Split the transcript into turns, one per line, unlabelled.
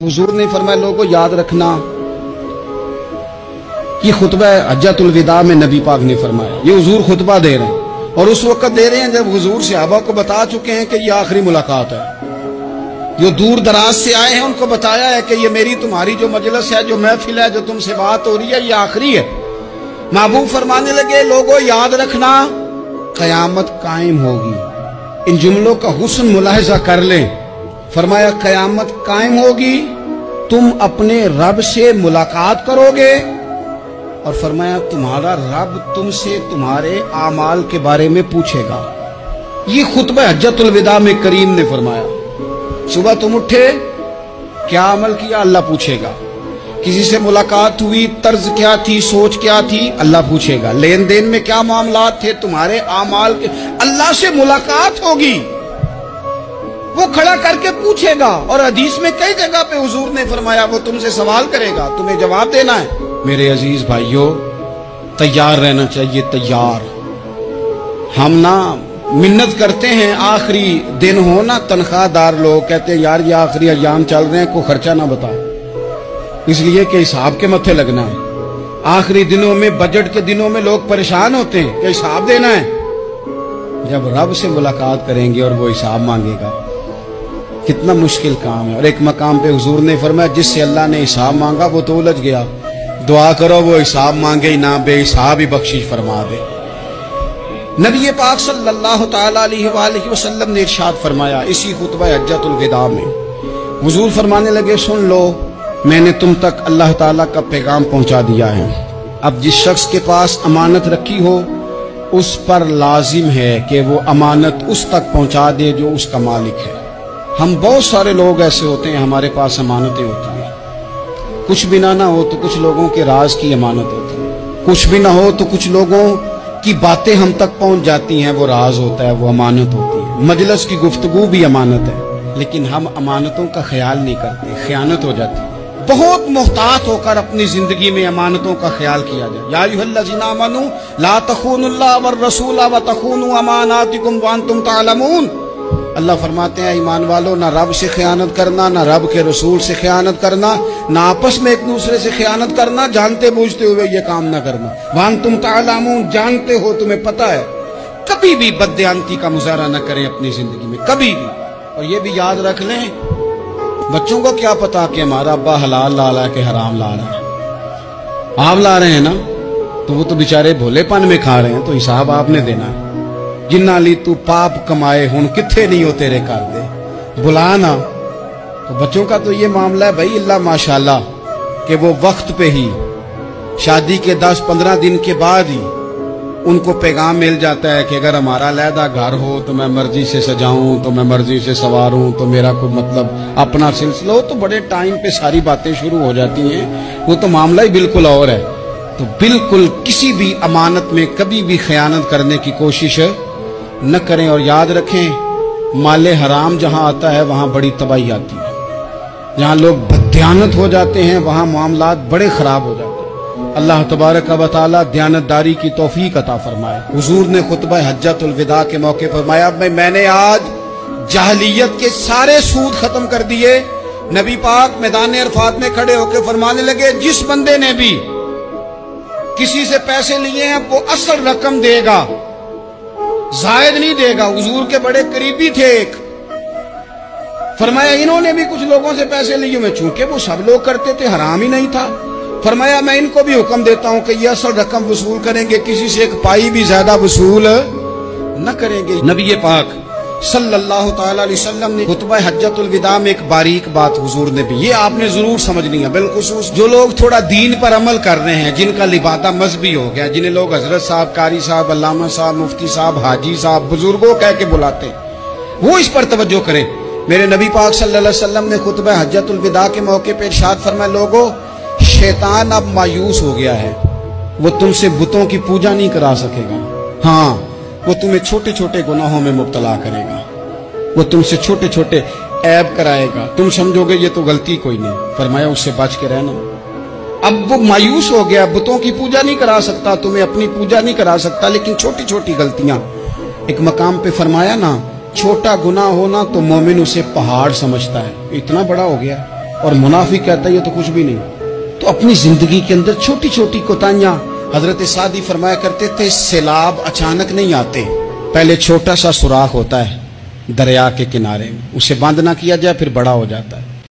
हुजूर ने फरमाया लोगों याद रखना, ये खुतबा हज्जतुल विदा में नबी पाक ने फरमाया। ये हुजूर खुतबा दे रहे हैं और उस वक्त दे रहे हैं जब हुजूर सहाबा को बता चुके हैं कि ये आखिरी मुलाकात है। जो दूर दराज से आए हैं उनको बताया है कि ये मेरी तुम्हारी जो मजलिस है, जो महफिल है, जो तुमसे बात हो रही है, ये आखिरी है। महबूब फरमाने लगे लोगों याद रखना कयामत कायम होगी। इन जुमलों का हुस्न मुलाहिजा कर लें। फरमाया कयामत कायम होगी, तुम अपने रब से मुलाकात करोगे और फरमाया तुम्हारा रब तुमसे तुम्हारे आमाल के बारे में पूछेगा। ये खुतबा हज्जतुल विदा में करीम ने फरमाया। सुबह तुम उठे, क्या अमल किया, अल्लाह पूछेगा। किसी से मुलाकात हुई, तर्ज क्या थी, सोच क्या थी, अल्लाह पूछेगा। लेन देन में क्या मामलात थे, तुम्हारे आमाल के, अल्लाह से मुलाकात होगी, वो खड़ा करके पूछेगा। और हदीस में कई जगह पे हुजूर ने फरमाया वो तुमसे सवाल करेगा, तुम्हें जवाब देना है। मेरे अजीज भाइयों, तैयार रहना चाहिए, तैयार। हम ना मिन्नत करते हैं आखिरी दिन हो ना, तनख्वाहदार लोग कहते हैं यार ये आखिरी अयाम चल रहे हैं, कोई खर्चा ना बता, इसलिए कि हिसाब के मत्थे लगना है। आखिरी दिनों में, बजट के दिनों में लोग परेशान होते हैं कि हिसाब देना है। जब रब से मुलाकात करेंगे और वो हिसाब मांगेगा, कितना मुश्किल काम है। और एक मकाम पे हुजूर ने फरमाया जिससे अल्लाह ने हिसाब मांगा वो तो उलझ गया, दुआ करो वो हिसाब मांगे ही ना, बेहिसाब ही बख्शिश फरमा दे। नबी पाक सल्लल्लाहु तआला अलैहि वसल्लम ने इरशाद फरमाया इसी खुतबा हज्जतुल विदा में। हुजूर फरमाने लगे सुन लो, मैंने तुम तक अल्लाह ताला का पैगाम पहुंचा दिया है। अब जिस शख्स के पास अमानत रखी हो उस पर लाजिम है कि वो अमानत उस तक पहुंचा दे जो उसका मालिक है। हम बहुत सारे लोग ऐसे होते हैं, हमारे पास अमानतें होती हैं, कुछ भी ना हो तो कुछ लोगों के राज की अमानत होती है, कुछ भी ना हो तो कुछ लोगों की बातें हम तक पहुंच जाती हैं, वो राज होता है, वो अमानत होती है। मजलिस की गुफ्तगू भी अमानत है, लेकिन हम अमानतों का ख्याल नहीं करते, खयानत हो जाती है। बहुत मोहतात होकर अपनी जिंदगी में अमानतों का ख्याल किया जाए। या अय्युहल्लज़ीना आमनू ला तख़ूनुल्लाह वर रसूला व तख़ूनू अमानातिकुम व अंतुम तालमून। अल्लाह फरमाते हैं ईमान वालों, ना रब से खयानत करना, ना रब के रसूल से खयानत करना, ना आपस में एक दूसरे से खयानत करना, जानते बूझते हुए ये काम ना करना। वान तुम तालमून, जानते हो, तुम्हें पता है। कभी भी बददियानती का मुजाहरा न करें अपनी जिंदगी में, कभी भी। और ये भी याद रख लें, बच्चों को क्या पता कि हमारा अब्बा हलाल ला रहा है कि हराम ला रहा है। आप ला रहे हैं ना, तो वो तो बेचारे भोलेपन में खा रहे हैं, तो हिसाब आपने देना है। जिन्ना ली तू पाप कमाए हुन किथे नहीं हो तेरे कर दे, बुला ना। तो बच्चों का तो ये मामला है भाई, अल्लाह माशाल्लाह कि वो वक्त पे ही शादी के 10-15 दिन के बाद ही उनको पैगाम मिल जाता है कि अगर हमारा अलहदा घर हो तो मैं मर्जी से सजाऊं, तो मैं मर्जी से सवारूं, तो मेरा कोई मतलब अपना सिलसिला हो, तो बड़े टाइम पे सारी बातें शुरू हो जाती हैं। वो तो मामला ही बिल्कुल और है। तो बिल्कुल किसी भी अमानत में कभी भी खयानत करने की कोशिश न करें। और याद रखें, माले हराम जहां आता है वहां बड़ी तबाही आती है। जहां लोग बददियानत हो जाते हैं वहां मामलात बड़े खराब हो जाते हैं। अल्लाह तबारक व तआला दयानतदारी की तौफीक अता फरमाए। हुजूर ने खुतबा हज्जतुल विदा के मौके पर फरमाया मैंने आज जाहलियत के सारे सूद खत्म कर दिए। नबी पाक मैदान अरफात में खड़े होकर फरमाने लगे जिस बंदे ने भी किसी से पैसे लिए हैं वो असल रकम देगा, जायद नहीं देगा। हुजूर के बड़े करीबी थे एक, फरमाया इन्होंने भी कुछ लोगों से पैसे लिए हुए, चूंकि वो सब लोग करते थे, हराम ही नहीं था। फरमाया मैं इनको भी हुक्म देता हूं कि ये असल रकम वसूल करेंगे, किसी से एक पाई भी ज्यादा वसूल न करेंगे। नबी पाक सल्लल्लाहु तआला अलैहि वसल्लम ने खुतबा हज्जतुल विदा में एक बारीक बात हुजूर ने भी, ये आपने जरूर समझनी है, बिलखुसूस जो लोग थोड़ा दीन पर अमल कर रहे हैं, जिनका लिबादा मजहबी हो गया, जिन्हें लोग हजरत साहब, कारी साहब, अल्लामा साहब, मुफ्ती साहब, हाजी साहब, बुजुर्गों कह के बुलाते हैं, वो इस पर तवज्जो करें। मेरे नबी पाक सल्लल्लाहु अलैहि वसल्लम ने खुतबा हज्जतुल विदा के मौके पर इरशाद फरमाया लोगों, शैतान अब मायूस हो गया है, वो तुमसे बुतों की पूजा नहीं करा सकेगा। हाँ, वो तुम्हें छोटे छोटे गुनाहों में मुब्तला करेगा, वो तुमसे छोटे छोटे ऐब कराएगा, तुम समझोगे ये तो गलती कोई नहीं। फरमाया उससे बच के रहना। अब वो मायूस हो गया, बुतों की पूजा नहीं करा सकता, तुम्हें अपनी पूजा नहीं करा सकता, लेकिन छोटी छोटी गलतियां। एक मकाम पे फरमाया ना, छोटा गुनाह होना तो मोमिन उसे पहाड़ समझता है, इतना बड़ा हो गया। اور منافق کہتا ہے یہ تو کچھ بھی نہیں. تو اپنی زندگی کے اندر چھوٹی چھوٹی کوتاہیاں. حضرت سعدی فرمایا کرتے تھے سیلاب اچانک نہیں آتے, پہلے چھوٹا سا سوراخ ہوتا ہے دریا کے کنارے میں, اسے بند نہ کیا جائے پھر بڑا ہو جاتا ہے.